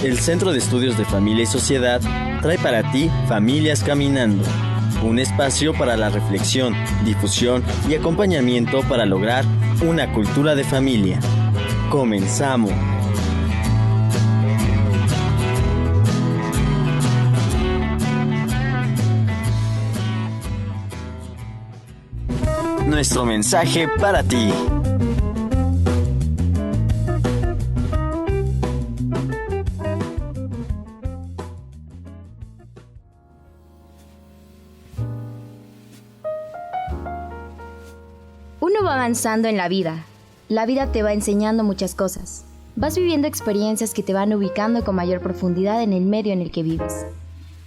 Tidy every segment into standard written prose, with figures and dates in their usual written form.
El Centro de Estudios de Familia y Sociedad trae para ti Familias Caminando, un espacio para la reflexión, difusión y acompañamiento para lograr una cultura de familia. ¡Comenzamos! Nuestro mensaje para ti. Uno va avanzando en la vida. La vida te va enseñando muchas cosas. Vas viviendo experiencias que te van ubicando con mayor profundidad en el medio en el que vives,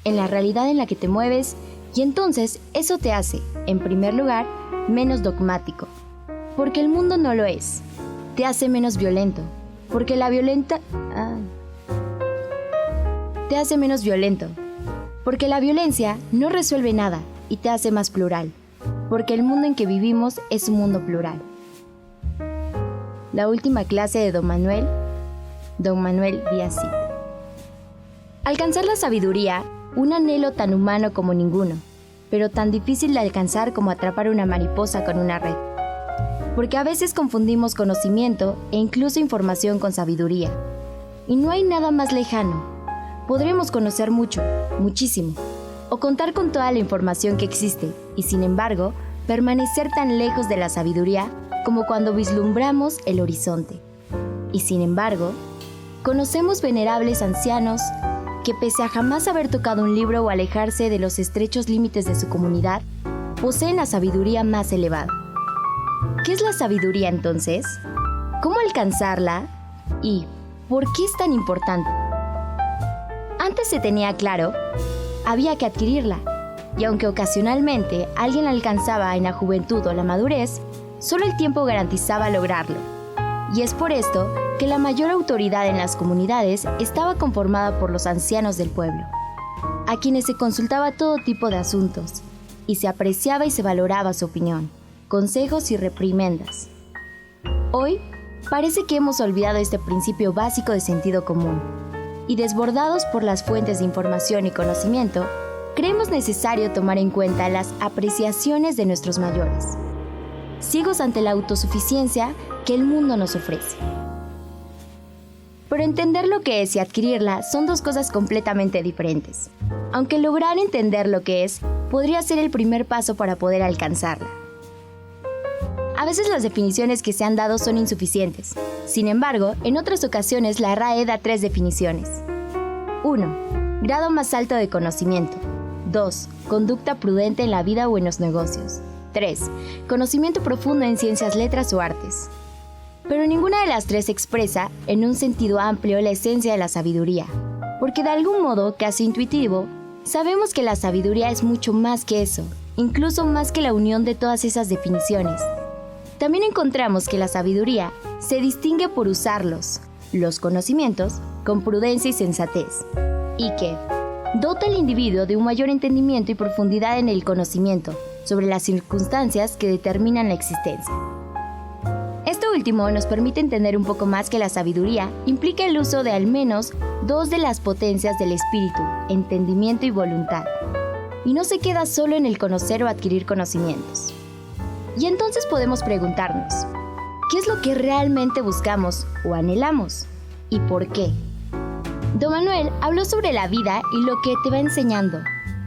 en la realidad en la que te mueves, y entonces eso te hace, en primer lugar, menos dogmático, porque el mundo no lo es. Te hace menos violento, porque Te hace menos violento, porque la violencia no resuelve nada y te hace más plural, porque el mundo en que vivimos es un mundo plural. La última clase de Don Manuel Díaz Cid. Alcanzar la sabiduría, un anhelo tan humano como ninguno, pero tan difícil de alcanzar como atrapar una mariposa con una red. Porque a veces confundimos conocimiento e incluso información con sabiduría. Y no hay nada más lejano. Podremos conocer mucho, muchísimo, o contar con toda la información que existe, y sin embargo, permanecer tan lejos de la sabiduría como cuando vislumbramos el horizonte. Y sin embargo, conocemos venerables ancianos que pese a jamás haber tocado un libro o alejarse de los estrechos límites de su comunidad, poseen la sabiduría más elevada. ¿Qué es la sabiduría entonces? ¿Cómo alcanzarla? ¿Y por qué es tan importante? Antes se tenía claro, había que adquirirla, y aunque ocasionalmente alguien la alcanzaba en la juventud o la madurez, solo el tiempo garantizaba lograrlo. Y es por esto que la mayor autoridad en las comunidades estaba conformada por los ancianos del pueblo, a quienes se consultaba todo tipo de asuntos, y se apreciaba y se valoraba su opinión, consejos y reprimendas. Hoy, parece que hemos olvidado este principio básico de sentido común, y desbordados por las fuentes de información y conocimiento, creemos necesario tomar en cuenta las apreciaciones de nuestros mayores, ciegos ante la autosuficiencia que el mundo nos ofrece. Pero entender lo que es y adquirirla son dos cosas completamente diferentes, aunque lograr entender lo que es podría ser el primer paso para poder alcanzarla. A veces las definiciones que se han dado son insuficientes. Sin embargo, en otras ocasiones la RAE da 3 definiciones. 1. Grado más alto de conocimiento. 2. Conducta prudente en la vida o en los negocios. 3. Conocimiento profundo en ciencias, letras o artes. Pero ninguna de las 3 expresa, en un sentido amplio, la esencia de la sabiduría. Porque de algún modo, casi intuitivo, sabemos que la sabiduría es mucho más que eso, incluso más que la unión de todas esas definiciones. También encontramos que la sabiduría se distingue por usarlos, los conocimientos, con prudencia y sensatez, y que dota al individuo de un mayor entendimiento y profundidad en el conocimiento sobre las circunstancias que determinan la existencia. Esto último nos permite entender un poco más que la sabiduría implica el uso de al menos 2 de las potencias del espíritu, entendimiento y voluntad, y no se queda solo en el conocer o adquirir conocimientos. Y entonces podemos preguntarnos, ¿qué es lo que realmente buscamos o anhelamos? ¿Y por qué? Don Manuel habló sobre la vida y lo que te va enseñando,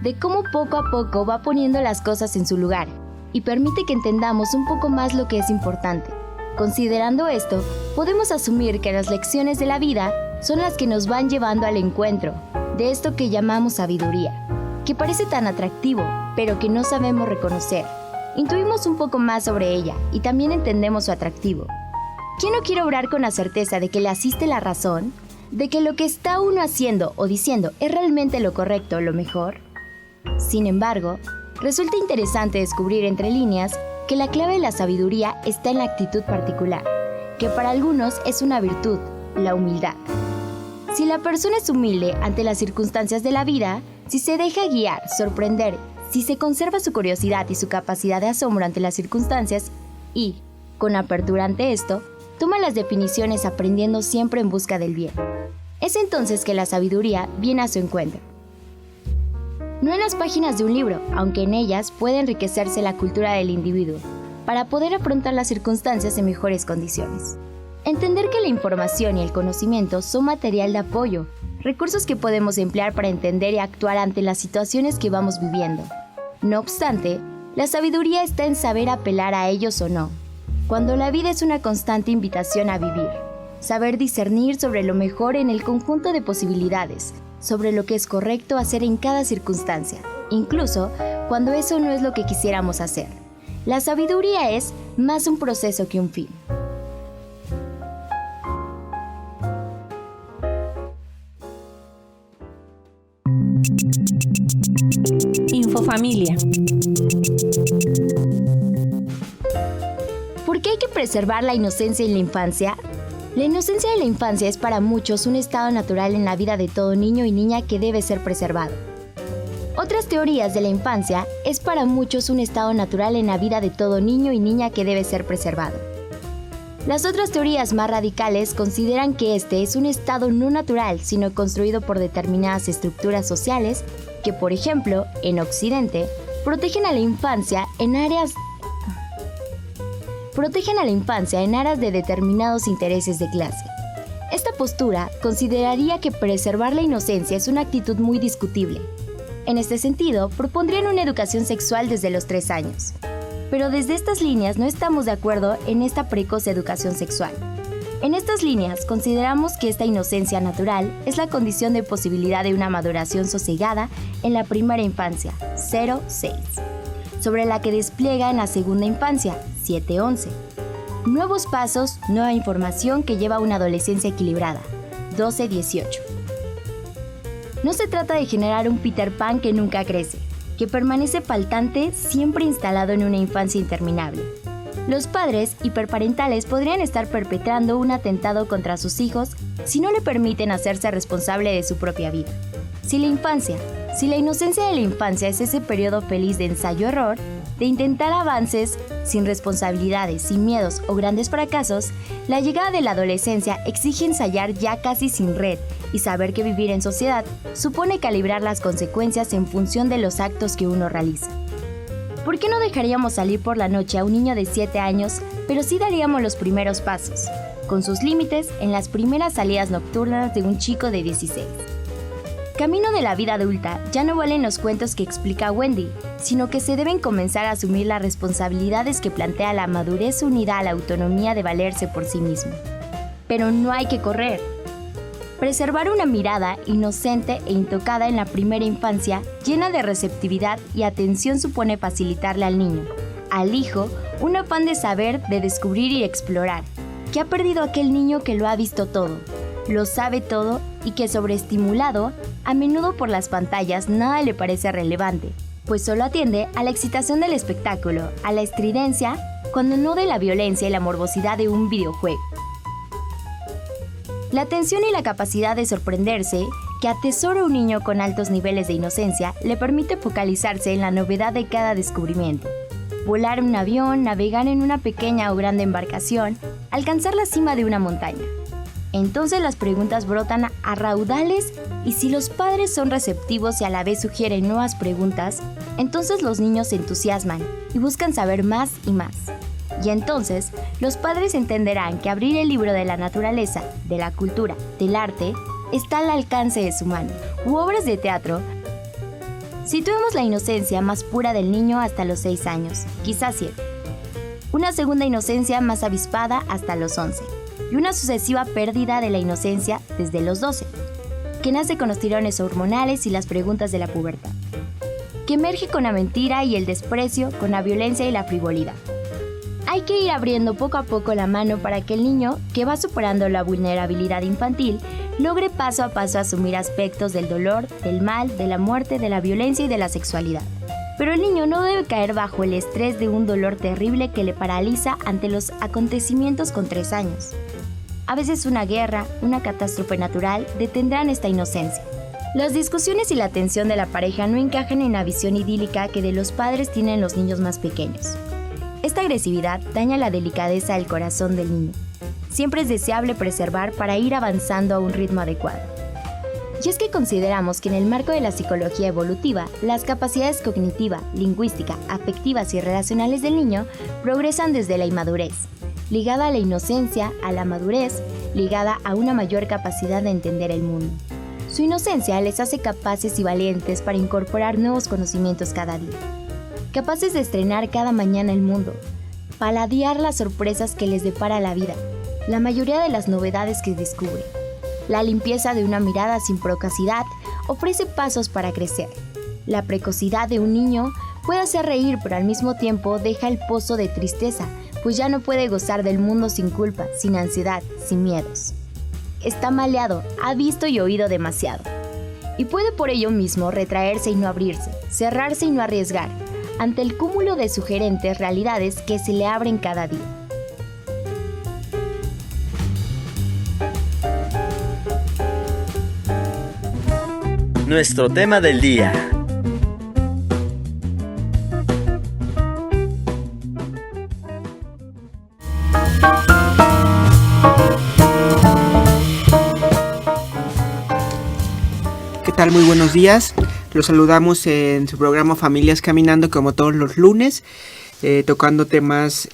de cómo poco a poco va poniendo las cosas en su lugar y permite que entendamos un poco más lo que es importante. Considerando esto, podemos asumir que las lecciones de la vida son las que nos van llevando al encuentro de esto que llamamos sabiduría, que parece tan atractivo, pero que no sabemos reconocer. Intuimos un poco más sobre ella y también entendemos su atractivo. ¿Quién no quiere obrar con la certeza de que le asiste la razón? ¿De que lo que está uno haciendo o diciendo es realmente lo correcto o lo mejor? Sin embargo, resulta interesante descubrir entre líneas que la clave de la sabiduría está en la actitud particular, que para algunos es una virtud, la humildad. Si la persona es humilde ante las circunstancias de la vida, si se deja guiar, sorprender, si se conserva su curiosidad y su capacidad de asombro ante las circunstancias y, con apertura ante esto, toma las definiciones aprendiendo siempre en busca del bien. Es entonces que la sabiduría viene a su encuentro. No en las páginas de un libro, aunque en ellas puede enriquecerse la cultura del individuo, para poder afrontar las circunstancias en mejores condiciones. Entender que la información y el conocimiento son material de apoyo, recursos que podemos emplear para entender y actuar ante las situaciones que vamos viviendo. No obstante, la sabiduría está en saber apelar a ellos o no, cuando la vida es una constante invitación a vivir. Saber discernir sobre lo mejor en el conjunto de posibilidades, sobre lo que es correcto hacer en cada circunstancia, incluso cuando eso no es lo que quisiéramos hacer. La sabiduría es más un proceso que un fin. Infofamilia. ¿Por qué hay que preservar la inocencia en la infancia? La inocencia de la infancia es para muchos un estado natural en la vida de todo niño y niña que debe ser preservado. Otras teorías de la infancia es para muchos un estado natural en la vida de todo niño y niña que debe ser preservado. Las otras teorías más radicales consideran que este es un estado no natural, sino construido por determinadas estructuras sociales que, por ejemplo, en Occidente, protegen a la infancia en aras de determinados intereses de clase. Esta postura consideraría que preservar la inocencia es una actitud muy discutible. En este sentido, propondrían una educación sexual desde los 3 años. Pero desde estas líneas no estamos de acuerdo en esta precoz educación sexual. En estas líneas consideramos que esta inocencia natural es la condición de posibilidad de una maduración sosegada en la primera infancia, 0-6, sobre la que despliega en la segunda infancia, 7-11. Nuevos pasos, nueva información que lleva a una adolescencia equilibrada, 12-18. No se trata de generar un Peter Pan que nunca crece, que permanece faltante siempre instalado en una infancia interminable. Los padres hiperparentales podrían estar perpetrando un atentado contra sus hijos si no le permiten hacerse responsable de su propia vida. Si la inocencia de la infancia es ese periodo feliz de ensayo-error, de intentar avances sin responsabilidades, sin miedos o grandes fracasos, la llegada de la adolescencia exige ensayar ya casi sin red y saber que vivir en sociedad supone calibrar las consecuencias en función de los actos que uno realiza. ¿Por qué no dejaríamos salir por la noche a un niño de 7 años, pero sí daríamos los primeros pasos, con sus límites, en las primeras salidas nocturnas de un chico de 16? Camino de la vida adulta ya no valen los cuentos que explica Wendy, sino que se deben comenzar a asumir las responsabilidades que plantea la madurez unida a la autonomía de valerse por sí mismo. Pero no hay que correr. Preservar una mirada inocente e intocada en la primera infancia, llena de receptividad y atención, supone facilitarle al niño, al hijo, un afán de saber, de descubrir y explorar, que ha perdido aquel niño que lo ha visto todo, lo sabe todo y que, sobreestimulado, a menudo por las pantallas, nada le parece relevante, pues solo atiende a la excitación del espectáculo, a la estridencia, cuando no de la violencia y la morbosidad de un videojuego. La atención y la capacidad de sorprenderse, que atesora un niño con altos niveles de inocencia, le permite focalizarse en la novedad de cada descubrimiento. Volar en un avión, navegar en una pequeña o grande embarcación, alcanzar la cima de una montaña. Entonces las preguntas brotan a raudales y si los padres son receptivos y a la vez sugieren nuevas preguntas, entonces los niños se entusiasman y buscan saber más y más. Y entonces los padres entenderán que abrir el libro de la naturaleza, de la cultura, del arte, está al alcance de su mano. U obras de teatro. Situemos la inocencia más pura del niño hasta los 6 años, quizás 7. Una segunda inocencia más avispada hasta los 11. Y una sucesiva pérdida de la inocencia desde los 12, que nace con los tirones hormonales y las preguntas de la pubertad, que emerge con la mentira y el desprecio, con la violencia y la frivolidad. Hay que ir abriendo poco a poco la mano para que el niño, que va superando la vulnerabilidad infantil, logre paso a paso asumir aspectos del dolor, del mal, de la muerte, de la violencia y de la sexualidad. Pero el niño no debe caer bajo el estrés de un dolor terrible que le paraliza ante los acontecimientos con 3 años. A veces una guerra, una catástrofe natural detendrán esta inocencia. Las discusiones y la tensión de la pareja no encajan en la visión idílica que de los padres tienen los niños más pequeños. Esta agresividad daña la delicadeza del corazón del niño. Siempre es deseable preservar para ir avanzando a un ritmo adecuado. Y es que consideramos que en el marco de la psicología evolutiva, las capacidades cognitiva, lingüística, afectivas y relacionales del niño progresan desde la inmadurez, ligada a la inocencia, a la madurez, ligada a una mayor capacidad de entender el mundo. Su inocencia les hace capaces y valientes para incorporar nuevos conocimientos cada día, capaces de estrenar cada mañana el mundo, paladear las sorpresas que les depara la vida, la mayoría de las novedades que descubren. La limpieza de una mirada sin procacidad ofrece pasos para crecer. La precocidad de un niño puede hacer reír, pero al mismo tiempo deja el pozo de tristeza, pues ya no puede gozar del mundo sin culpa, sin ansiedad, sin miedos. Está maleado, ha visto y oído demasiado. Y puede por ello mismo retraerse y no abrirse, cerrarse y no arriesgar, ante el cúmulo de sugerentes realidades que se le abren cada día. Nuestro tema del día. ¿Qué tal? Muy buenos días. Los saludamos en su programa Familias Caminando, como todos los lunes, tocando temas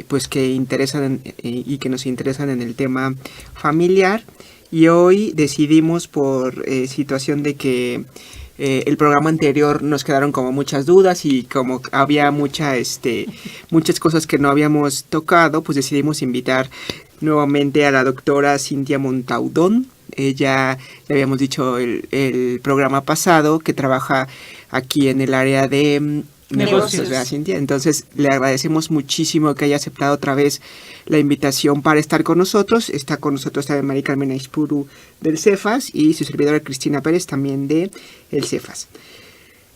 pues que interesan y que nos interesan en el tema familiar. Y hoy decidimos, por situación de que el programa anterior nos quedaron como muchas dudas y como había muchas cosas que no habíamos tocado, pues decidimos invitar nuevamente a la doctora Cintia Montaudón. Ella, le habíamos dicho el programa pasado, que trabaja aquí en el área de negocios, ¿verdad, Cintia? Entonces, le agradecemos muchísimo que haya aceptado otra vez la invitación para estar con nosotros. Está con nosotros también María Carmen Aispuru del Cefas y su servidora Cristina Pérez también de el Cefas.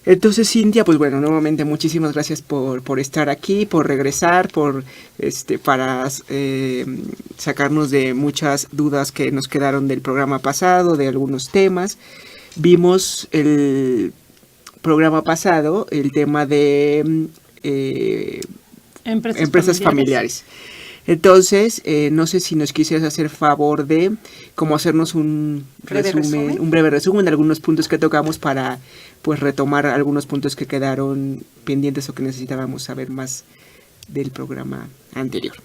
Entonces, Cintia, pues bueno, nuevamente muchísimas gracias por estar aquí, por regresar, para sacarnos de muchas dudas que nos quedaron del programa pasado, de algunos temas. Vimos el programa pasado el tema de empresas familiares. Entonces, no sé si nos quisieras hacer favor de como hacernos un breve resumen de algunos puntos que tocamos para pues retomar algunos puntos que quedaron pendientes o que necesitábamos saber más del programa anterior.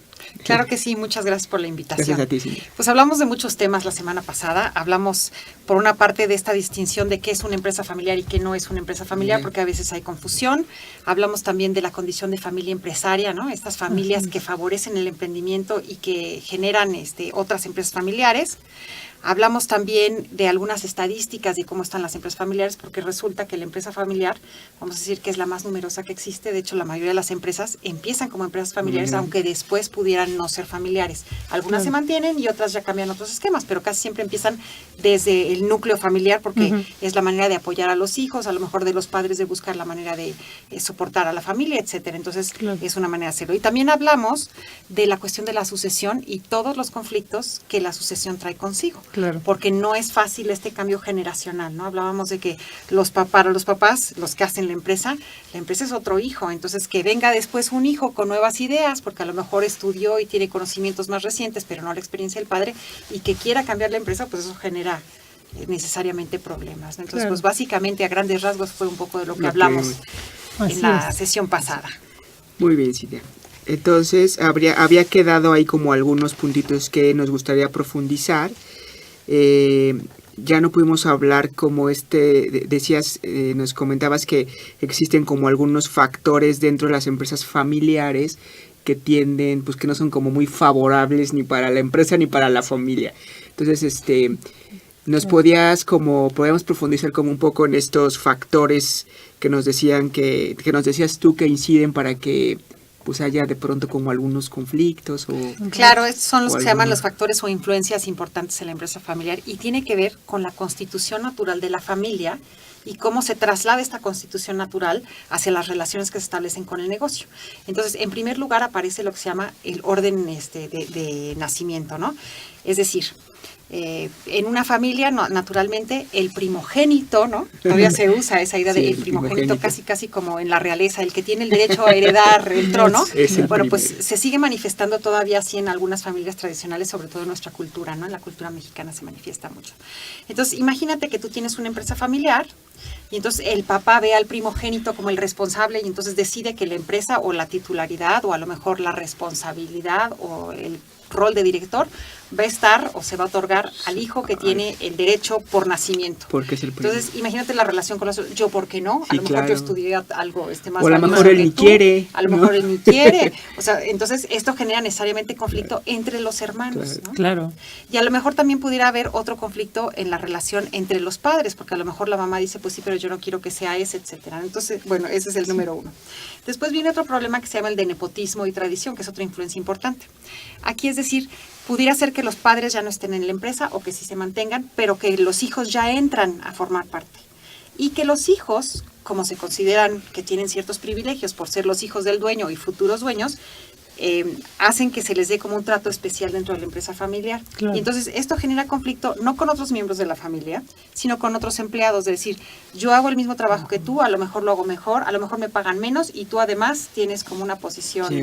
Claro que sí, muchas gracias por la invitación. Gracias a ti, Cintia. Pues hablamos de muchos temas la semana pasada. Hablamos, por una parte, de esta distinción de qué es una empresa familiar y qué no es una empresa familiar, porque a veces hay confusión. Hablamos también de la condición de familia empresaria, ¿no? Estas familias que favorecen el emprendimiento y que generan otras empresas familiares. Hablamos también de algunas estadísticas de cómo están las empresas familiares, porque resulta que la empresa familiar, vamos a decir que es la más numerosa que existe. De hecho, la mayoría de las empresas empiezan como empresas familiares, aunque después pudieran no ser familiares. Algunas se mantienen y otras ya cambian otros esquemas, pero casi siempre empiezan desde el núcleo familiar, porque es la manera de apoyar a los hijos, a lo mejor de los padres de buscar la manera de soportar a la familia, etcétera. Entonces, es una manera de hacerlo. Y también hablamos de la cuestión de la sucesión y todos los conflictos que la sucesión trae consigo. Claro. Porque no es fácil este cambio generacional, ¿no? Hablábamos de que para los papás, los que hacen la empresa es otro hijo, entonces que venga después un hijo con nuevas ideas, porque a lo mejor estudió y tiene conocimientos más recientes, pero no la experiencia del padre, y que quiera cambiar la empresa, pues eso genera necesariamente problemas, ¿no? Entonces, pues básicamente a grandes rasgos fue un poco de lo que hablamos en la sesión pasada. Muy bien, Cintia. Entonces, había quedado ahí como algunos puntitos que nos gustaría profundizar. Ya no pudimos hablar como decías, nos comentabas que existen como algunos factores dentro de las empresas familiares que tienden, pues que no son como muy favorables ni para la empresa ni para la familia. Entonces, podíamos profundizar como un poco en estos factores que nos decían que nos decías tú que inciden para que pues haya de pronto como algunos conflictos Claro, estos son los que se llaman los factores o influencias importantes en la empresa familiar y tiene que ver con la constitución natural de la familia y cómo se traslada esta constitución natural hacia las relaciones que se establecen con el negocio. Entonces, en primer lugar aparece lo que se llama el orden de nacimiento, ¿no? Es decir, En una familia, naturalmente, el primogénito, ¿no? Todavía se usa esa idea del primogénito casi como en la realeza, el que tiene el derecho a heredar el trono. Bueno, pues se sigue manifestando todavía así en algunas familias tradicionales, sobre todo en nuestra cultura, ¿no? En la cultura mexicana se manifiesta mucho. Entonces, imagínate que tú tienes una empresa familiar y entonces el papá ve al primogénito como el responsable y entonces decide que la empresa o la titularidad o a lo mejor la responsabilidad o el rol de director va a estar o se va a otorgar al hijo que tiene el derecho por nacimiento. Porque es el primero. Entonces, imagínate la relación con los... Yo, ¿por qué no? A lo mejor yo estudié algo más... O a lo mejor él ni quiere. A lo mejor él ni quiere. O sea, entonces esto genera necesariamente conflicto entre los hermanos, ¿no? Claro. Y a lo mejor también pudiera haber otro conflicto en la relación entre los padres, porque a lo mejor la mamá dice, pues sí, pero yo no quiero que sea ese, etcétera. Entonces, bueno, ese es el número 1. Después viene otro problema que se llama el de nepotismo y tradición, que es otra influencia importante. Aquí es decir, pudiera ser que los padres ya no estén en la empresa o que sí se mantengan, pero que los hijos ya entran a formar parte. Y que los hijos, como se consideran que tienen ciertos privilegios por ser los hijos del dueño y futuros dueños, hacen que se les dé como un trato especial dentro de la empresa familiar. Claro. Y entonces esto genera conflicto no con otros miembros de la familia, sino con otros empleados. Es decir, yo hago el mismo trabajo que tú, a lo mejor lo hago mejor, a lo mejor me pagan menos y tú además tienes como una posición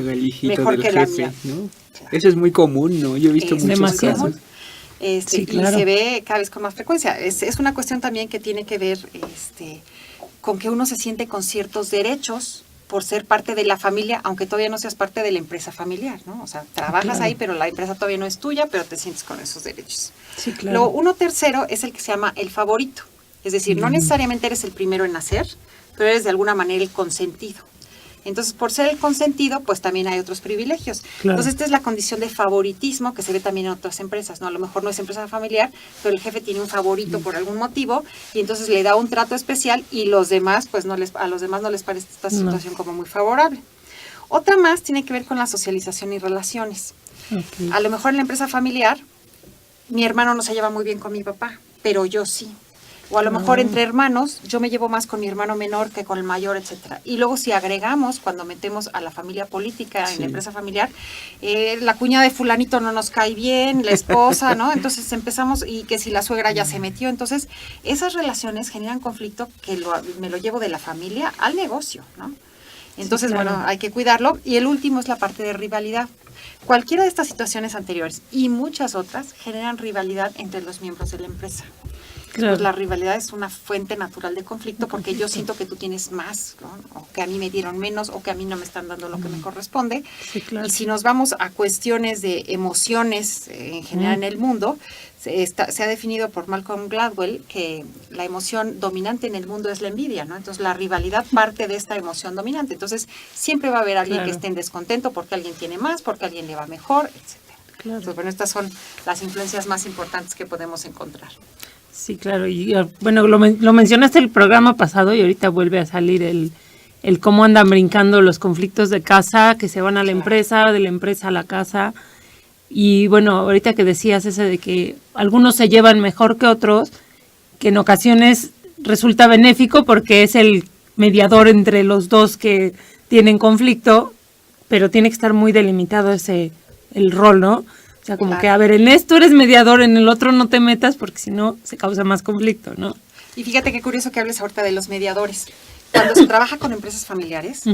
mejor que la mía. ¿No? Claro. Eso es muy común, ¿no? Yo he visto muchos casos. Sí, claro. Y se ve cada vez con más frecuencia. Es una cuestión también que tiene que ver con que uno se siente con ciertos derechos por ser parte de la familia, aunque todavía no seas parte de la empresa familiar, ¿no? O sea, trabajas ahí, pero la empresa todavía no es tuya, pero te sientes con esos derechos. Sí, claro. Lo tercero es el que se llama el favorito. Es decir, no necesariamente eres el primero en nacer, pero eres de alguna manera el consentido. Entonces, por ser el consentido, pues también hay otros privilegios. Claro. Entonces, esta es la condición de favoritismo que se ve también en otras empresas, ¿no? A lo mejor no es empresa familiar, pero el jefe tiene un favorito por algún motivo y entonces le da un trato especial y los demás, pues a los demás no les parece esta situación como muy favorable. Otra más tiene que ver con la socialización y relaciones. Okay. A lo mejor en la empresa familiar, mi hermano no se lleva muy bien con mi papá, pero yo sí. O a lo mejor entre hermanos, yo me llevo más con mi hermano menor que con el mayor, etcétera. Y luego si agregamos, cuando metemos a la familia política en la empresa familiar, la cuñada de fulanito no nos cae bien, la esposa, ¿no? Entonces empezamos, y que si la suegra ya se metió. Entonces, esas relaciones generan conflicto que me lo llevo de la familia al negocio, ¿no? Entonces, claro. Bueno, hay que cuidarlo. Y el último es la parte de rivalidad. Cualquiera de estas situaciones anteriores y muchas otras generan rivalidad entre los miembros de la empresa. Claro. Pues la rivalidad es una fuente natural de conflicto porque yo siento que tú tienes más, ¿no? O que a mí me dieron menos o que a mí no me están dando lo que me corresponde. Sí, claro. Y si nos vamos a cuestiones de emociones en general en el mundo, se ha definido por Malcolm Gladwell que la emoción dominante en el mundo es la envidia, ¿no? Entonces la rivalidad parte de esta emoción dominante. Entonces siempre va a haber alguien que esté en descontento porque alguien tiene más, porque alguien le va mejor, etcétera. Claro. Entonces, bueno, estas son las influencias más importantes que podemos encontrar. Sí, claro, y bueno, lo mencionaste el programa pasado y ahorita vuelve a salir el cómo andan brincando los conflictos de casa, que se van a la empresa, de la empresa a la casa. Y bueno, ahorita que decías ese de que algunos se llevan mejor que otros, que en ocasiones resulta benéfico porque es el mediador entre los dos que tienen conflicto, pero tiene que estar muy delimitado el rol, ¿no? O sea, como que, a ver, en esto eres mediador, en el otro no te metas porque si no se causa más conflicto, ¿no? Y fíjate qué curioso que hables ahorita de los mediadores. Cuando se trabaja con empresas familiares,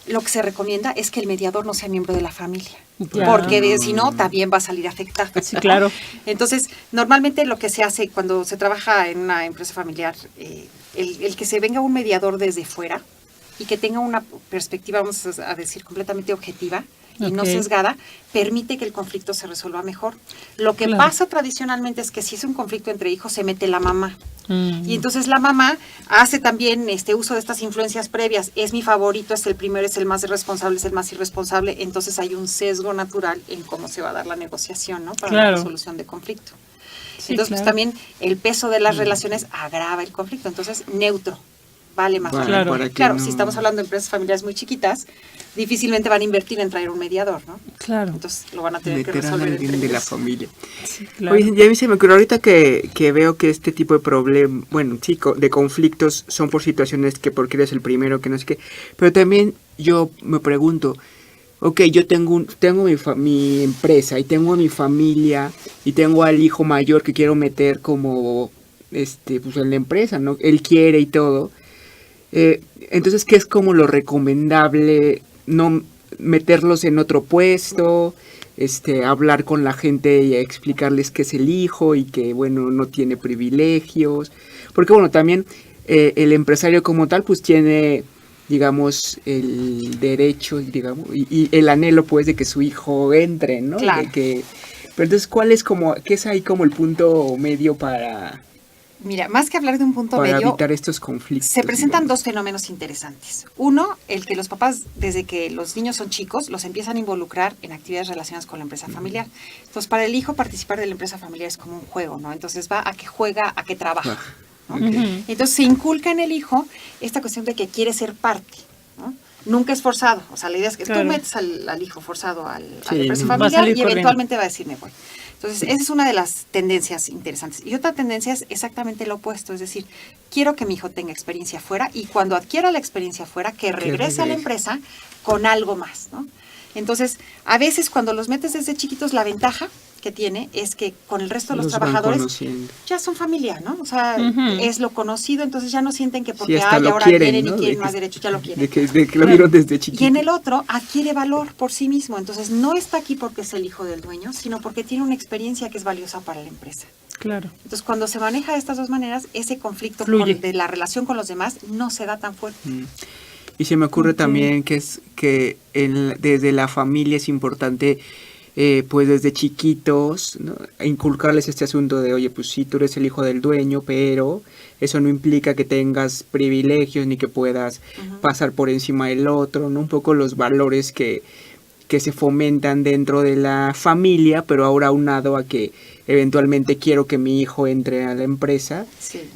lo que se recomienda es que el mediador no sea miembro de la familia, porque si no, también va a salir afectado. Sí, claro. Entonces, normalmente lo que se hace cuando se trabaja en una empresa familiar, el que se venga un mediador desde fuera y que tenga una perspectiva, vamos a decir, completamente objetiva, y no sesgada, permite que el conflicto se resuelva mejor. Lo que pasa tradicionalmente es que si es un conflicto entre hijos, se mete la mamá. Y entonces la mamá hace también uso de estas influencias previas. Es mi favorito, es el primero, es el más responsable, es el más irresponsable. Entonces hay un sesgo natural en cómo se va a dar la negociación, ¿no? Para la resolución de conflicto. Sí, entonces, pues también el peso de las relaciones agrava el conflicto. Entonces, neutro. Vale más. Claro, si estamos hablando de empresas familiares muy chiquitas, difícilmente van a invertir en traer un mediador, ¿no? Claro. Entonces lo van a tener que resolver entre ellos. De la familia. Sí, claro. Oye, ya se me ocurrió ahorita que veo que este tipo de problemas, bueno, sí, de conflictos son por situaciones que porque eres el primero, que no sé qué, pero también yo me pregunto, ok, yo tengo mi empresa y tengo a mi familia y tengo al hijo mayor que quiero meter como pues en la empresa, ¿no? Él quiere y todo. Entonces, ¿qué es como lo recomendable? No meterlos en otro puesto, hablar con la gente y explicarles que es el hijo y que, bueno, no tiene privilegios. Porque, bueno, también el empresario como tal, pues tiene, digamos, el derecho, digamos, y el anhelo, pues, de que su hijo entre, ¿no? Claro. Pero entonces, ¿qué es ahí como el punto medio para Mira, más que hablar de un punto medio, evitar estos conflictos? se presentan digamos? dos fenómenos interesantes. Uno, el que los papás, desde que los niños son chicos, los empiezan a involucrar en actividades relacionadas con la empresa familiar. Entonces, para el hijo, participar de la empresa familiar es como un juego, ¿no? Entonces va a que juega, a que trabaja, ¿no? Okay. Entonces se inculca en el hijo esta cuestión de que quiere ser parte, ¿no? Nunca es forzado. O sea, la idea es que tú metes al hijo forzado a la empresa familiar y eventualmente va a decir, me voy. Entonces, esa es una de las tendencias interesantes. Y otra tendencia es exactamente lo opuesto, es decir, quiero que mi hijo tenga experiencia afuera y cuando adquiera la experiencia afuera, que regrese a la empresa con algo más, ¿no? Entonces, a veces cuando los metes desde chiquitos, la ventaja que tiene es que con el resto de los trabajadores ya son familia, ¿no? O sea, es lo conocido, entonces ya no sienten que porque ahora vienen, ¿no? Y quieren más derechos, ya lo quieren. De que lo vieron desde chiquito. Y en el otro adquiere valor por sí mismo, entonces no está aquí porque es el hijo del dueño, sino porque tiene una experiencia que es valiosa para la empresa. Claro. Entonces, cuando se maneja de estas dos maneras, ese conflicto de la relación con los demás no se da tan fuerte. Y se me ocurre también que desde la familia es importante, pues desde chiquitos, ¿no? Inculcarles este asunto de, oye, pues sí, tú eres el hijo del dueño, pero eso no implica que tengas privilegios ni que puedas pasar por encima del otro, ¿no? Un poco los valores que se fomentan dentro de la familia, pero ahora aunado a que eventualmente quiero que mi hijo entre a la empresa,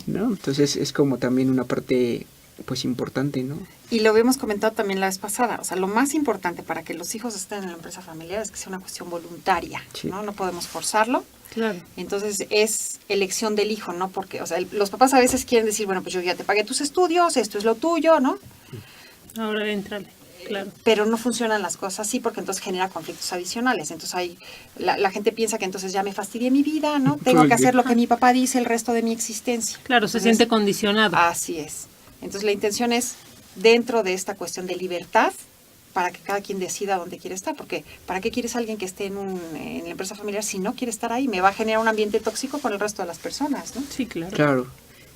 ¿no? Entonces es como también una parte, pues, importante, ¿no? Y lo habíamos comentado también la vez pasada, o sea, lo más importante para que los hijos estén en la empresa familiar es que sea una cuestión voluntaria, ¿no? No podemos forzarlo. Claro. Entonces es elección del hijo, ¿no? Porque, o sea, los papás a veces quieren decir, bueno, pues yo ya te pagué tus estudios, esto es lo tuyo, ¿no? Ahora éntrale, claro. Pero no funcionan las cosas así porque entonces genera conflictos adicionales. Entonces ahí la gente piensa que entonces ya me fastidié mi vida, ¿no? Tengo que hacer lo que mi papá dice el resto de mi existencia. Claro, entonces, se siente condicionado. Así es. Entonces la intención es dentro de esta cuestión de libertad para que cada quien decida dónde quiere estar, porque ¿para qué quieres a alguien que esté en la empresa familiar si no quiere estar ahí? Me va a generar un ambiente tóxico con el resto de las personas, ¿no? Sí, claro. Claro.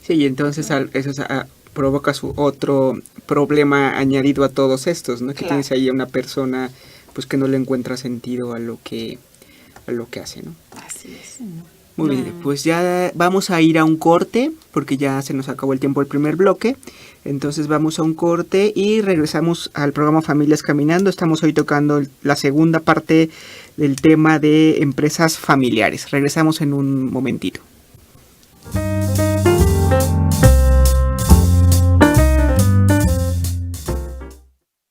Sí, y entonces eso provoca su otro problema añadido a todos estos, ¿no? Que tienes ahí a una persona, pues, que no le encuentra sentido a lo que hace, ¿no? Así es. Muy bien, pues ya vamos a ir a un corte, porque ya se nos acabó el tiempo del primer bloque. Entonces vamos a un corte y regresamos al programa Familias Caminando. Estamos hoy tocando la segunda parte del tema de empresas familiares. Regresamos en un momentito.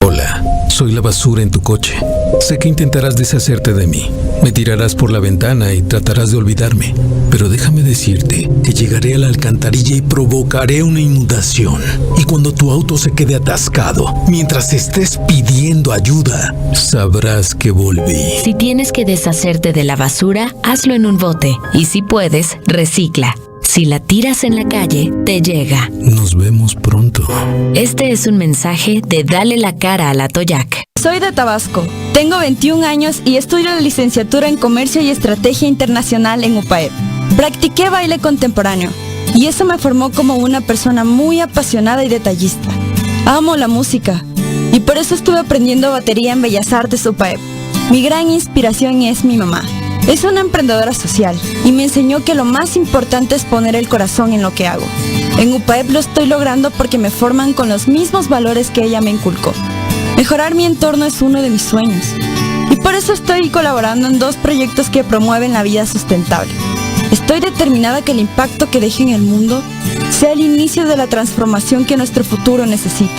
Hola, soy la basura en tu coche. Sé que intentarás deshacerte de mí. Me tirarás por la ventana y tratarás de olvidarme. Pero déjame decirte que llegaré a la alcantarilla y provocaré una inundación. Y cuando tu auto se quede atascado, mientras estés pidiendo ayuda, sabrás que volví. Si tienes que deshacerte de la basura, hazlo en un bote. Y si puedes, recicla. Si la tiras en la calle, te llega. Nos vemos pronto. Este es un mensaje de Dale la cara a la Toyac. Soy de Tabasco, tengo 21 años y estudio la licenciatura en Comercio y Estrategia Internacional en UPAEP. Practiqué baile contemporáneo y eso me formó como una persona muy apasionada y detallista. Amo la música y por eso estuve aprendiendo batería en Bellas Artes UPAEP. Mi gran inspiración es mi mamá. Es una emprendedora social y me enseñó que lo más importante es poner el corazón en lo que hago. En UPAEP lo estoy logrando porque me forman con los mismos valores que ella me inculcó. Mejorar mi entorno es uno de mis sueños y por eso estoy colaborando en 2 proyectos que promueven la vida sustentable. Estoy determinada que el impacto que deje en el mundo sea el inicio de la transformación que nuestro futuro necesita.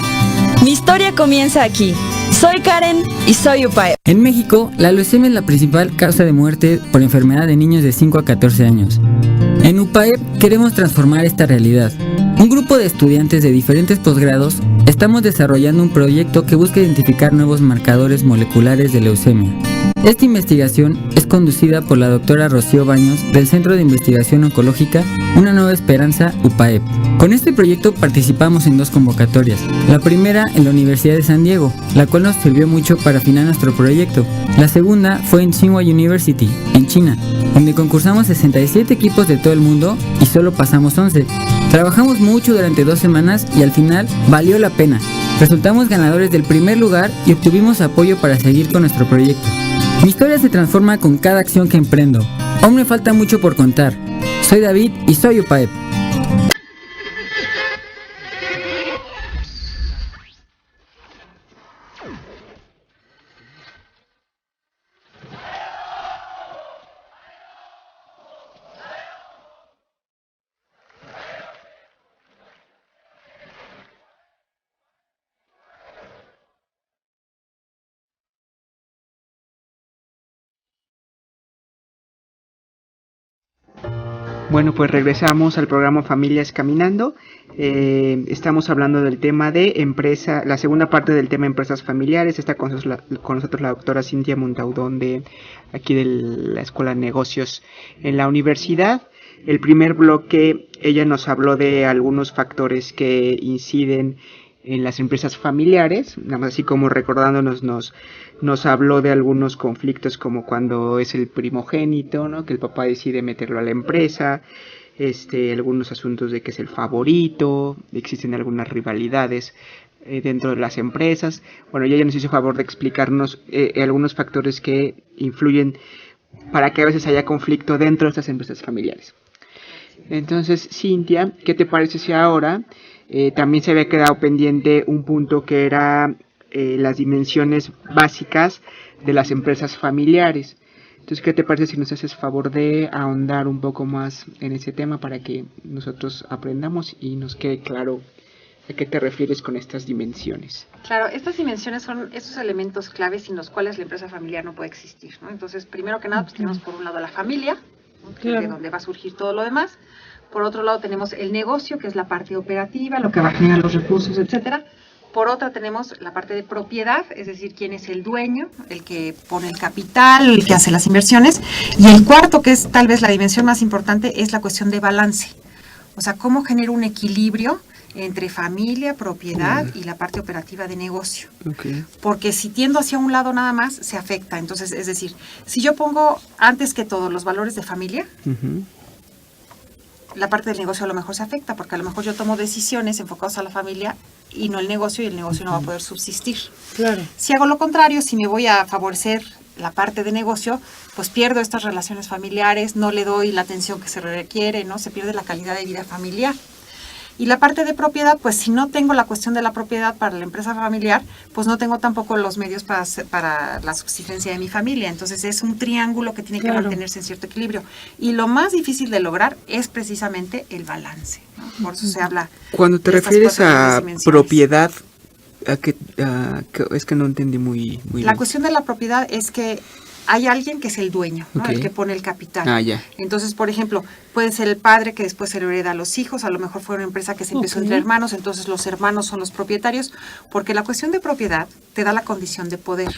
Mi historia comienza aquí. Soy Karen y soy UPAEP. En México, la leucemia es la principal causa de muerte por enfermedad de niños de 5 a 14 años. En UPAEP queremos transformar esta realidad. Un grupo de estudiantes de diferentes posgrados estamos desarrollando un proyecto que busca identificar nuevos marcadores moleculares de leucemia. Esta investigación es conducida por la doctora Rocío Baños del Centro de Investigación Oncológica Una Nueva Esperanza, UPAEP. Con este proyecto participamos en 2 convocatorias. La primera en la Universidad de San Diego, la cual nos sirvió mucho para afinar nuestro proyecto. La segunda fue en Tsinghua University, en China, donde concursamos 67 equipos de todo el mundo y solo pasamos 11. Trabajamos mucho durante 2 semanas y al final valió la pena. Resultamos ganadores del primer lugar y obtuvimos apoyo para seguir con nuestro proyecto. Mi historia se transforma con cada acción que emprendo. Aún me falta mucho por contar. Soy David y soy UPAEP. Bueno, pues regresamos al programa Familias Caminando. Estamos hablando del tema de empresa, la segunda parte del tema empresas familiares. Está con nosotros la doctora Cintia Montaudón de aquí de la Escuela de Negocios en la universidad. El primer bloque, ella nos habló de algunos factores que inciden en las empresas familiares, nada más así como recordándonos, nos habló de algunos conflictos como cuando es el primogénito, ¿no? Que el papá decide meterlo a la empresa, algunos asuntos de que es el favorito, existen algunas rivalidades dentro de las empresas. Bueno, ella nos hizo favor de explicarnos algunos factores que influyen para que a veces haya conflicto dentro de estas empresas familiares. Entonces, Cintia, ¿qué te parece si ahora también se había quedado pendiente un punto que era las dimensiones básicas de las empresas familiares? Entonces, ¿qué te parece si nos haces favor de ahondar un poco más en ese tema para que nosotros aprendamos y nos quede claro a qué te refieres con estas dimensiones? Claro, estas dimensiones son esos elementos claves sin los cuales la empresa familiar no puede existir, ¿no? Entonces, primero que nada, pues tenemos por un lado la familia, ¿no? Claro. De donde va a surgir todo lo demás. Por otro lado tenemos el negocio, que es la parte operativa, lo que va a generar los recursos, etcétera. Por otra tenemos la parte de propiedad, es decir, quién es el dueño, el que pone el capital, el que hace las inversiones. Y el cuarto, que es tal vez la dimensión más importante, es la cuestión de balance. O sea, cómo genera un equilibrio entre familia, propiedad y la parte operativa de negocio. Okay. Porque si tiendo hacia un lado nada más, se afecta. Entonces, es decir, si yo pongo antes que todo los valores de familia, la parte del negocio a lo mejor se afecta, porque a lo mejor yo tomo decisiones enfocadas a la familia y no el negocio, y el negocio no va a poder subsistir. Claro. Si hago lo contrario, si me voy a favorecer la parte de negocio, pues pierdo estas relaciones familiares, no le doy la atención que se requiere, ¿no? Se pierde la calidad de vida familiar. Y la parte de propiedad, pues si no tengo la cuestión de la propiedad para la empresa familiar, pues no tengo tampoco los medios para la subsistencia de mi familia. Entonces es un triángulo que tiene que mantenerse en cierto equilibrio. Y lo más difícil de lograr es precisamente el balance, ¿no? Por eso se habla. Cuando te refieres a propiedad, es que no entendí muy bien. La cuestión de la propiedad es que hay alguien que es el dueño, ¿no? El que pone el capital. Ya. Entonces, por ejemplo, puede ser el padre que después se lo hereda a los hijos, a lo mejor fue una empresa que se empezó entre hermanos, entonces los hermanos son los propietarios, porque la cuestión de propiedad te da la condición de poder.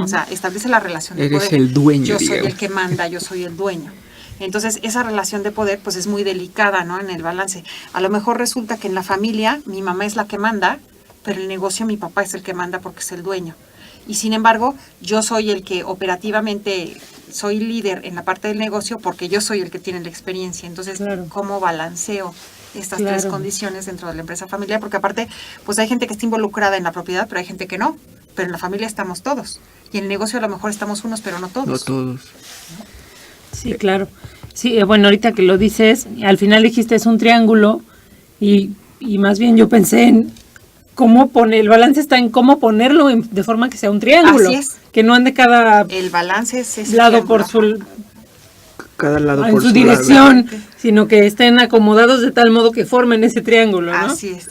O sea, establece la relación de poder. Eres el dueño, yo soy el que manda, yo soy el dueño. Entonces, esa relación de poder, pues es muy delicada, ¿no? En el balance. A lo mejor resulta que en la familia mi mamá es la que manda, pero en el negocio mi papá es el que manda porque es el dueño. Y sin embargo, yo soy el que operativamente soy líder en la parte del negocio porque yo soy el que tiene la experiencia. Entonces, ¿cómo balanceo estas tres condiciones dentro de la empresa familiar? Porque aparte, pues hay gente que está involucrada en la propiedad, pero hay gente que no. Pero en la familia estamos todos. Y en el negocio a lo mejor estamos unos, pero no todos. No todos. Sí, claro. Sí, bueno, ahorita que lo dices, al final dijiste es un triángulo y más bien yo pensé en cómo el balance está en cómo ponerlo de forma que sea un triángulo. Así es. Que no ande cada el balance es ese lado por su cada lado en por su su dirección, lado. Sino que estén acomodados de tal modo que formen ese triángulo, ¿no? Así es.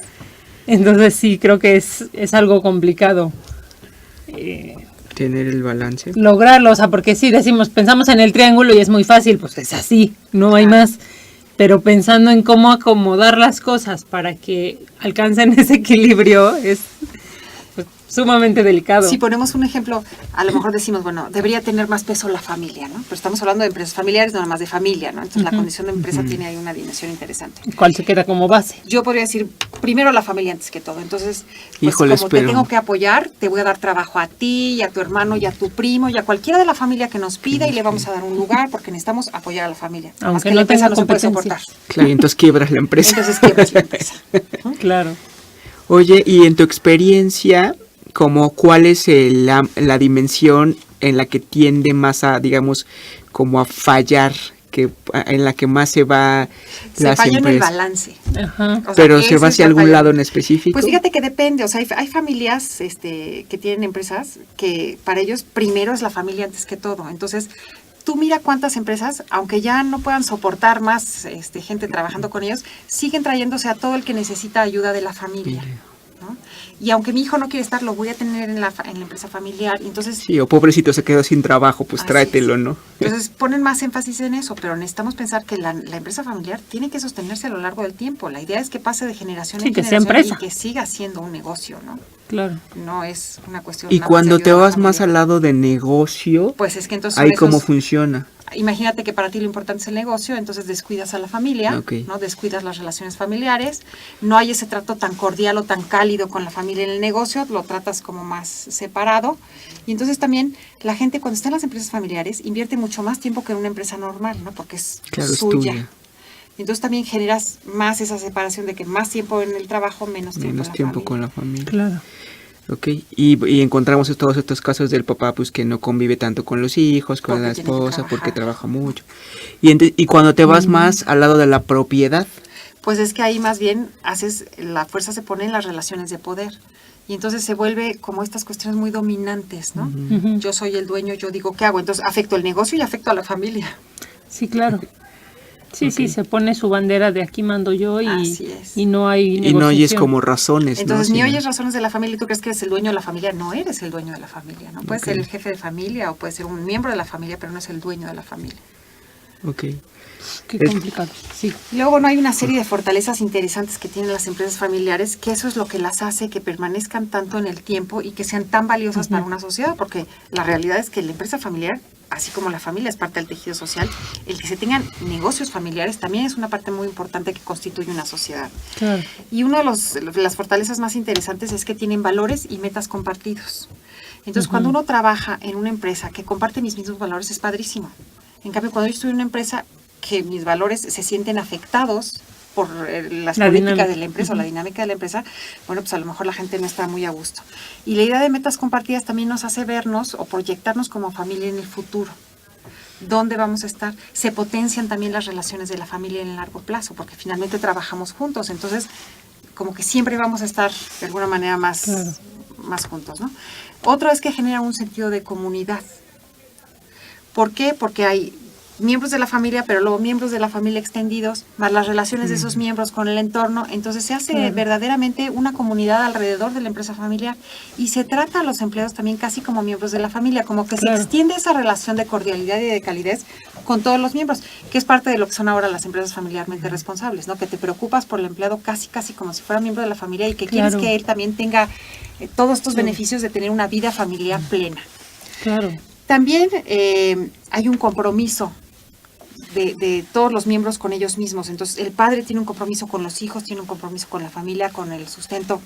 Entonces sí, creo que es algo complicado. Tener el balance. Lograrlo, o sea, porque sí pensamos en el triángulo y es muy fácil, pues es así, no hay más. pero pensando en cómo acomodar las cosas para que alcancen ese equilibrio es pues, sumamente delicado. Si ponemos un ejemplo, a lo mejor decimos, bueno, debería tener más peso la familia, ¿no? Pero estamos hablando de empresas familiares, no nada más de familia, ¿no? Entonces la condición de empresa tiene ahí una dimensión interesante. ¿Cuál se queda como base? Yo podría decir, primero la familia antes que todo. Entonces, pues Híjoles, como pero- te tengo que apoyar, te voy a dar trabajo a ti, y a tu hermano, y a tu primo, y a cualquiera de la familia que nos pida, y le vamos a dar un lugar, porque necesitamos apoyar a la familia. Más Aunque que la no empresa tenga no se puede competencia. soportar. Claro, y entonces quiebras la empresa. Entonces, quiebras la empresa. Claro. Oye, y en tu experiencia, como ¿cuál es la dimensión en la que tiende más a, digamos, como a fallar, en la que más se va Se las falla en el empresas? balance. Ajá. O sea, Pero ese se va es hacia la algún falla. lado en específico. Pues fíjate que depende, o sea, hay familias que tienen empresas que para ellos primero es la familia antes que todo. Entonces, tú mira cuántas empresas, aunque ya no puedan soportar más gente trabajando con ellos, siguen trayéndose a todo el que necesita ayuda de la familia, ¿no? Y aunque mi hijo no quiere estar, lo voy a tener en la empresa familiar. Y entonces, Sí, o pobrecito se quedó sin trabajo, pues Así tráetelo, es. ¿no? Entonces ponen más énfasis en eso, pero necesitamos pensar que la empresa familiar tiene que sostenerse a lo largo del tiempo. La idea es que pase de generación Sí, en que sea generación empresa. y que siga siendo un negocio, ¿no? Claro. No es una cuestión. Y nada más cuando de te ayudar a la vas más familia. al lado de negocio, Pues es que entonces ahí son cómo esos- funciona. Imagínate que para ti lo importante es el negocio, entonces descuidas a la familia, Ok. ¿no? Descuidas las relaciones familiares, no hay ese trato tan cordial o tan cálido con la familia en el negocio, lo tratas como más separado. Y entonces también la gente cuando está en las empresas familiares invierte mucho más tiempo que en una empresa normal, ¿no? Porque es Claro, es suya. tuya. Entonces también generas más esa separación de que más tiempo en el trabajo, menos tiempo, Menos en la tiempo familia. con la familia. Claro. Ok, y encontramos todos estos casos del papá pues que no convive tanto con los hijos, con Porque la tiene que esposa, porque trabajar. trabaja mucho. Y cuando te vas más al lado de la propiedad, Pues es que ahí más bien la fuerza se pone en las relaciones de poder. Y entonces se vuelve como estas cuestiones muy dominantes, ¿no? Ujú. Yo soy el dueño, yo digo qué hago. Entonces afecto el negocio y afecto a la familia. Sí, claro. Sí, sí, se pone su bandera de aquí mando yo Así es. y no hay y no oyes negociación. como razones, Entonces ¿no? ni Sino- oyes razones de la familia y tú crees que eres el dueño de la familia. No eres el dueño de la familia, ¿no? Puedes ser el jefe de familia o puedes ser un miembro de la familia, pero no es el dueño de la familia. Ok. Qué Es- complicado. Sí. Y luego, bueno, hay una serie de fortalezas interesantes que tienen las empresas familiares, que eso es lo que las hace que permanezcan tanto en el tiempo y que sean tan valiosas para una sociedad, porque la realidad es que la empresa familiar, así como la familia es parte del tejido social, el que se tengan negocios familiares también es una parte muy importante que constituye una sociedad. Claro. Y una de las fortalezas más interesantes es que tienen valores y metas compartidos. Entonces, cuando uno trabaja en una empresa que comparte mis mismos valores, es padrísimo. En cambio, cuando yo estoy en una empresa que mis valores se sienten afectados por las La políticas dinámica. de la empresa o la dinámica de la empresa, bueno, pues a lo mejor la gente no está muy a gusto. Y la idea de metas compartidas también nos hace vernos o proyectarnos como familia en el futuro. ¿Dónde vamos a estar? Se potencian también las relaciones de la familia en el largo plazo, porque finalmente trabajamos juntos, entonces como que siempre vamos a estar de alguna manera más, Claro. más juntos, ¿no? Otro es que genera un sentido de comunidad. ¿Por qué? Porque hay miembros de la familia, pero luego miembros de la familia extendidos, más las relaciones de esos miembros con el entorno. Entonces se hace verdaderamente una comunidad alrededor de la empresa familiar y se trata a los empleados también casi como miembros de la familia, como que Claro. se extiende esa relación de cordialidad y de calidez con todos los miembros, que es parte de lo que son ahora las empresas familiarmente responsables, ¿no? Que te preocupas por el empleado casi como si fuera miembro de la familia y que quieres Claro. que él también tenga todos estos beneficios de tener una vida familiar plena. Claro. También hay un compromiso de todos los miembros con ellos mismos. Entonces, el padre tiene un compromiso con los hijos, tiene un compromiso con la familia, con el sustento.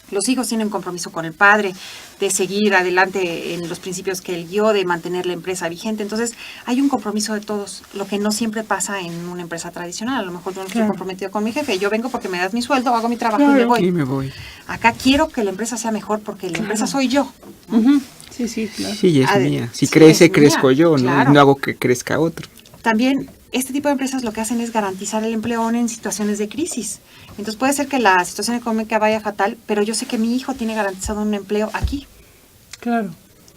Los hijos tienen un compromiso con el padre de seguir adelante en los principios que él guió, de mantener la empresa vigente. Entonces, hay un compromiso de todos, lo que no siempre pasa en una empresa tradicional. A lo mejor yo no estoy Claro. comprometido con mi jefe. Yo vengo porque me das mi sueldo, hago mi trabajo y me voy. Y me voy. Acá quiero que la empresa sea mejor porque la empresa soy yo. Ujú. Sí, sí, claro. Sí, es Ah, mía. Si sí, crece, es mía, crezco yo, ¿no? claro. No hago que crezca otro. También este tipo de empresas lo que hacen es garantizar el empleo aún en situaciones de crisis. Entonces puede ser que la situación económica vaya fatal, pero yo sé que mi hijo tiene garantizado un empleo aquí. Claro.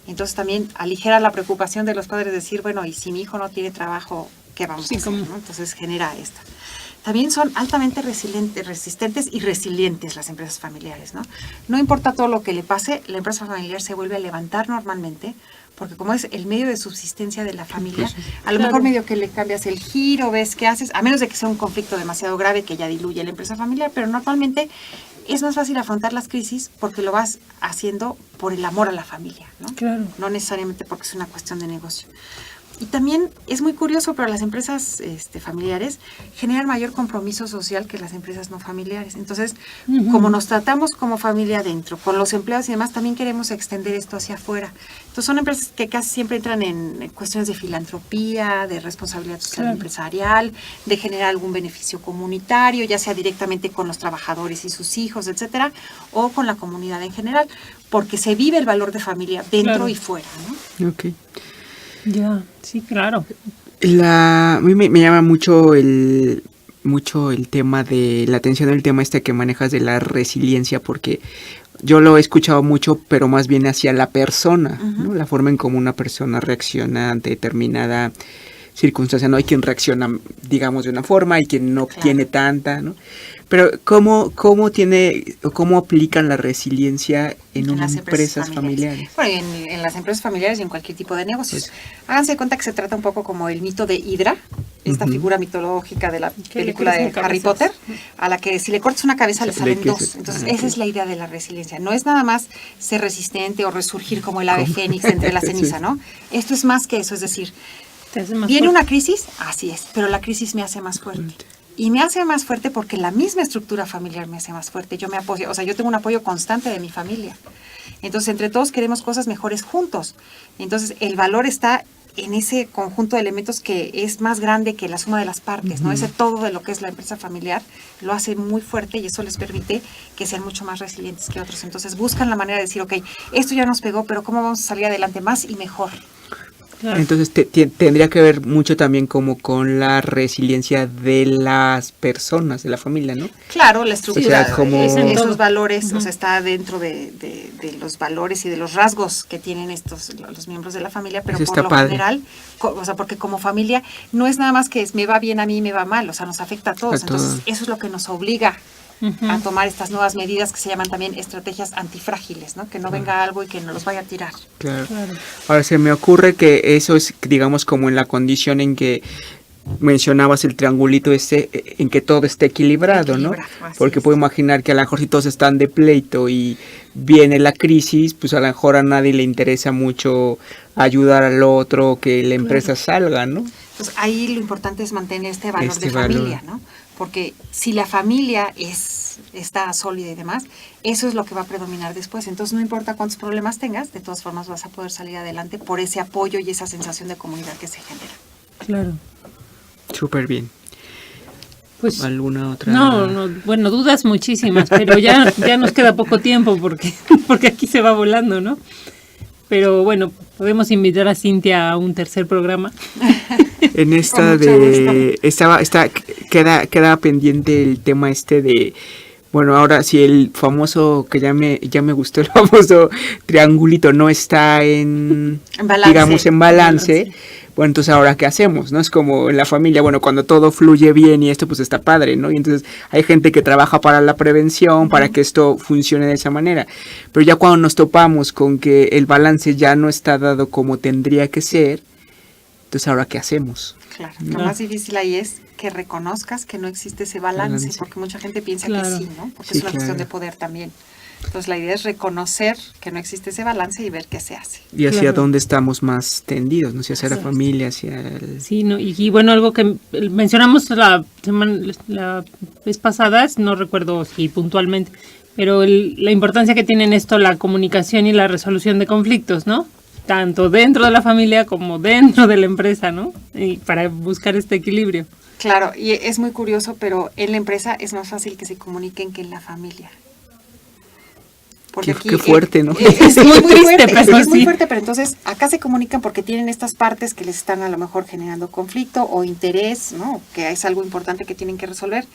Entonces también aligera la preocupación de los padres de decir, bueno, y si mi hijo no tiene trabajo, ¿qué vamos Sí, a hacer? ¿cómo? ¿no? Entonces genera esto. También son altamente resistentes y resilientes las empresas familiares, ¿no? No importa todo lo que le pase, la empresa familiar se vuelve a levantar normalmente porque como es el medio de subsistencia de la familia, a lo mejor medio que le cambias el giro, ves qué haces, a menos de que sea un conflicto demasiado grave que ya diluye la empresa familiar, pero normalmente es más fácil afrontar las crisis porque lo vas haciendo por el amor a la familia, ¿no? Claro. No necesariamente porque es una cuestión de negocio. Y también es muy curioso, pero las empresas familiares generan mayor compromiso social que las empresas no familiares. Entonces, como nos tratamos como familia adentro, con los empleados y demás, también queremos extender esto hacia afuera. Entonces, son empresas que casi siempre entran en cuestiones de filantropía, de responsabilidad social empresarial, de generar algún beneficio comunitario, ya sea directamente con los trabajadores y sus hijos, etcétera, o con la comunidad en general, porque se vive el valor de familia dentro y fuera, ¿no? Ok. Ya, sí, claro. A mí me llama mucho el tema de la atención del tema que manejas de la resiliencia, porque yo lo he escuchado mucho, pero más bien hacia la persona, ¿no? La forma en cómo una persona reacciona ante determinada circunstancia. No hay quien reacciona, digamos, de una forma, hay quien no tiene tanta, ¿no? Pero ¿cómo aplican la resiliencia en unas empresas familiares? Bueno, en las empresas familiares y en cualquier tipo de negocios. Háganse de cuenta que se trata un poco como el mito de Hidra, esta figura mitológica de la película de Harry Potter, a la que si le cortas una cabeza le salen dos. Entonces, esa es la idea de la resiliencia. No es nada más ser resistente o resurgir como el ave fénix entre la ceniza, ¿no? Esto es más que eso, es decir, viene una crisis, así es, pero la crisis me hace más fuerte. Y me hace más fuerte porque la misma estructura familiar me hace más fuerte. Yo me apoyo, yo tengo un apoyo constante de mi familia. Entonces, entre todos queremos cosas mejores juntos. Entonces, el valor está en ese conjunto de elementos que es más grande que la suma de las partes, ¿no? Ese todo de lo que es la empresa familiar lo hace muy fuerte y eso les permite que sean mucho más resilientes que otros. Entonces, buscan la manera de decir, ok, esto ya nos pegó, pero ¿cómo vamos a salir adelante más y mejor? Claro. Entonces tendría que ver mucho también como con la resiliencia de las personas, de la familia, ¿no? Claro, la estructura, o sea, como esos valores, o sea, está dentro de los valores y de los rasgos que tienen los miembros de la familia, pero por lo general, porque como familia no es nada más que me va bien a mí y me va mal, o sea, nos afecta a todos. Entonces, eso es lo que nos obliga a tomar estas nuevas medidas que se llaman también estrategias antifrágiles, ¿no? Que no venga algo y que no los vaya a tirar. Claro. Ahora, se me ocurre que eso es, digamos, como en la condición en que mencionabas el triangulito en que todo esté equilibrado, ¿no? Porque puedo imaginar que a lo mejor si todos están de pleito y viene la crisis, pues a lo mejor a nadie le interesa mucho ayudar al otro, que la empresa salga, ¿no? Pues ahí lo importante es mantener este valor de familia, ¿no? Porque si la familia está sólida y demás, eso es lo que va a predominar después. Entonces, no importa cuántos problemas tengas, de todas formas vas a poder salir adelante por ese apoyo y esa sensación de comunidad que se genera. Claro. Súper bien. Pues, ¿alguna otra? No, bueno, dudas muchísimas, pero ya nos queda poco tiempo porque aquí se va volando, ¿no? Pero bueno, podemos invitar a Cintia a un tercer programa. En esta queda pendiente el tema de, bueno, ahora si el famoso, que ya me gustó, el famoso triangulito no está en balance. Bueno, entonces ahora ¿qué hacemos? ¿No? Es como en la familia, bueno, cuando todo fluye bien y esto pues está padre, ¿no? Y entonces hay gente que trabaja para la prevención, para que esto funcione de esa manera. Pero ya cuando nos topamos con que el balance ya no está dado como tendría que ser, entonces ahora ¿qué hacemos? Claro, lo más difícil ahí es que reconozcas que no existe ese balance, porque mucha gente piensa que sí, ¿no? Porque es una cuestión de poder también. Entonces la idea es reconocer que no existe ese balance y ver qué se hace. Y hacia dónde estamos más tendidos, ¿no? Hacia la familia, hacia el... Sí, no, y bueno, algo que mencionamos la vez pasada, no recuerdo si puntualmente, pero la importancia que tiene en esto la comunicación y la resolución de conflictos, ¿no? Tanto dentro de la familia como dentro de la empresa, ¿no? Y para buscar este equilibrio. Claro, y es muy curioso, pero en la empresa es más fácil que se comuniquen que en la familia. Porque aquí, qué fuerte, ¿no? Es muy fuerte, pero es muy fuerte, pero entonces acá se comunican porque tienen estas partes que les están a lo mejor generando conflicto o interés, ¿no? Que es algo importante que tienen que resolver.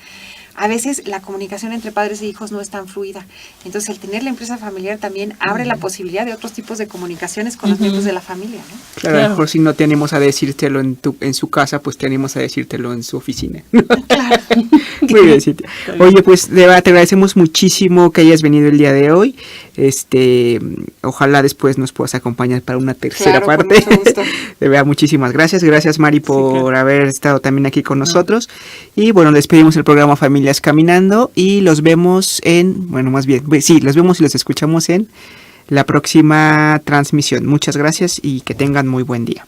A veces la comunicación entre padres e hijos no es tan fluida. Entonces, el tener la empresa familiar también abre la posibilidad de otros tipos de comunicaciones con los miembros de la familia, ¿no? Claro, a lo mejor si no tenemos a decírtelo en su casa, pues tenemos a decírtelo en su oficina. Claro. Muy bien, Cintia. Oye, pues te agradecemos muchísimo que hayas venido el día de hoy. Ojalá después nos puedas acompañar para una tercera parte. Con mucho gusto. De verdad, muchísimas gracias. Gracias, Mari, por haber estado también aquí con nosotros. Y bueno, despedimos el programa Familias Caminando y los vemos los vemos y los escuchamos en la próxima transmisión. Muchas gracias y que tengan muy buen día.